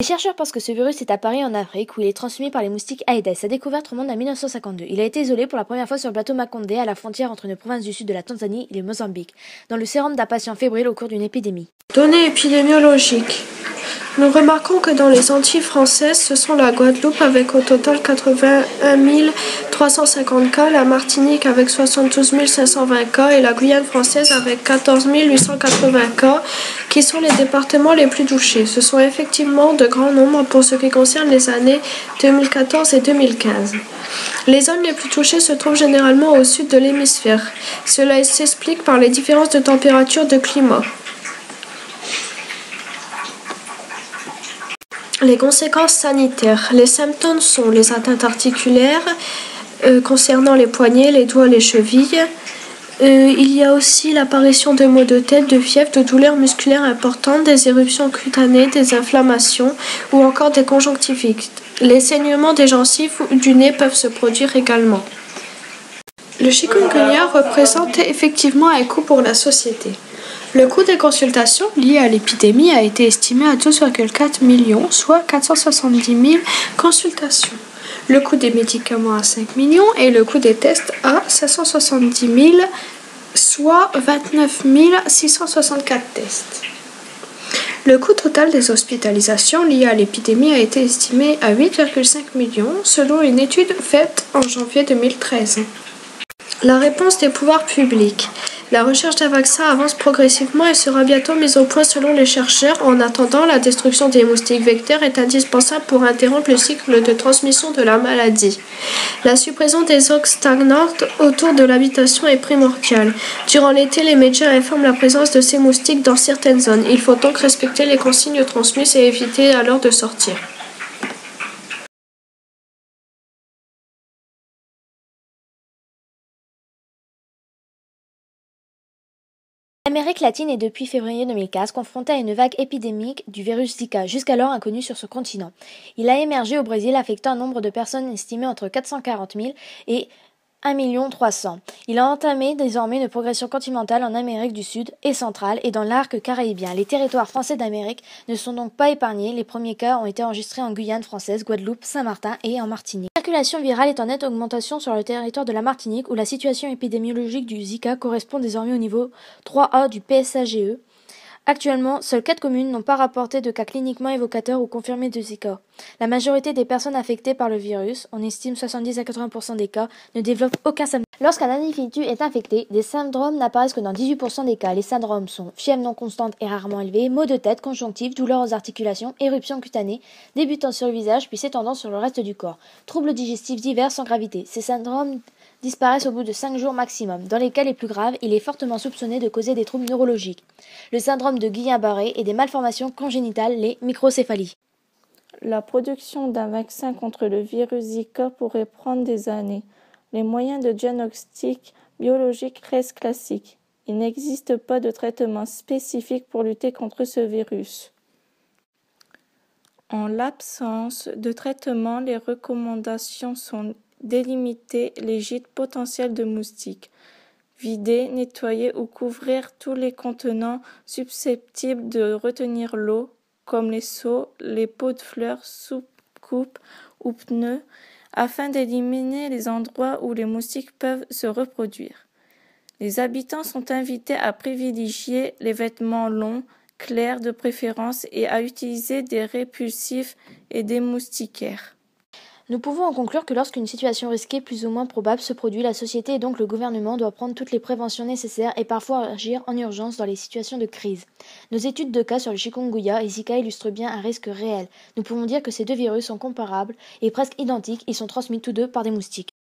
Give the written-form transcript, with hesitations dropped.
Les chercheurs pensent que ce virus est apparu en Afrique où il est transmis par les moustiques Aedes. Sa découverte remonte à 1952. Il a été isolé pour la première fois sur le plateau Makonde à la frontière entre une province du sud de la Tanzanie et le Mozambique, dans le sérum d'un patient fébrile au cours d'une épidémie. Données épidémiologiques. Nous remarquons que dans les Antilles françaises, ce sont la Guadeloupe avec au total 81 350 cas, la Martinique avec 72 520 cas et la Guyane française avec 14 880 cas qui sont les départements les plus touchés. Ce sont effectivement de grands nombres pour ce qui concerne les années 2014 et 2015. Les zones les plus touchées se trouvent généralement au sud de l'hémisphère. Cela s'explique par les différences de température de climat. Les conséquences sanitaires. Les symptômes sont les atteintes articulaires concernant les poignets, les doigts, les chevilles. Il y a aussi l'apparition de maux de tête, de fièvre, de douleurs musculaires importantes, des éruptions cutanées, des inflammations ou encore des conjonctivites. Les saignements des gencives ou du nez peuvent se produire également. Le chikungunya représente effectivement un coût pour la société. Le coût des consultations liées à l'épidémie a été estimé à 12,4 millions, soit 470 000 consultations. Le coût des médicaments à 5 millions et le coût des tests à 570 000, soit 29 664 tests. Le coût total des hospitalisations liées à l'épidémie a été estimé à 8,5 millions, selon une étude faite en janvier 2013. La réponse des pouvoirs publics. La recherche d'un vaccin avance progressivement et sera bientôt mise au point selon les chercheurs. En attendant, la destruction des moustiques vecteurs est indispensable pour interrompre le cycle de transmission de la maladie. La suppression des eaux stagnantes autour de l'habitation est primordiale. Durant l'été, les médias informent la présence de ces moustiques dans certaines zones. Il faut donc respecter les consignes transmises et éviter alors de sortir. L'Amérique latine est depuis février 2015 confrontée à une vague épidémique du virus Zika, jusqu'alors inconnu sur ce continent. Il a émergé au Brésil, affectant un nombre de personnes estimé entre 440 000 et 1,3 million. Il a entamé désormais une progression continentale en Amérique du Sud et centrale et dans l'arc caribéen. Les territoires français d'Amérique ne sont donc pas épargnés. Les premiers cas ont été enregistrés en Guyane française, Guadeloupe, Saint-Martin et en Martinique. La circulation virale est en nette augmentation sur le territoire de la Martinique où la situation épidémiologique du Zika correspond désormais au niveau 3A du PSAGE. Actuellement, seules 4 communes n'ont pas rapporté de cas cliniquement évocateurs ou confirmés de Zika. La majorité des personnes affectées par le virus, on estime 70 à 80% des cas, ne développent aucun symptôme. Lorsqu'un individu est infecté, des syndromes n'apparaissent que dans 18% des cas. Les syndromes sont fièvre non constante et rarement élevée, maux de tête, conjonctifs, douleurs aux articulations, éruptions cutanées, débutant sur le visage puis s'étendant sur le reste du corps. Troubles digestifs divers sans gravité. Ces syndromes disparaissent au bout de 5 jours maximum. Dans les cas les plus graves, il est fortement soupçonné de causer des troubles neurologiques, le syndrome de Guillain-Barré et des malformations congénitales, les microcéphalies. La production d'un vaccin contre le virus Zika pourrait prendre des années. Les moyens de diagnostic biologique restent classiques. Il n'existe pas de traitement spécifique pour lutter contre ce virus. En l'absence de traitement, les recommandations sont délimiter les gîtes potentiels de moustiques, vider, nettoyer ou couvrir tous les contenants susceptibles de retenir l'eau, comme les seaux, les pots de fleurs, soucoupes ou pneus, afin d'éliminer les endroits où les moustiques peuvent se reproduire. Les habitants sont invités à privilégier les vêtements longs, clairs de préférence et à utiliser des répulsifs et des moustiquaires. Nous pouvons en conclure que lorsqu'une situation risquée plus ou moins probable se produit, la société et donc le gouvernement doivent prendre toutes les préventions nécessaires et parfois agir en urgence dans les situations de crise. Nos études de cas sur le chikungunya et Zika illustrent bien un risque réel. Nous pouvons dire que ces deux virus sont comparables et presque identiques, ils sont transmis tous deux par des moustiques.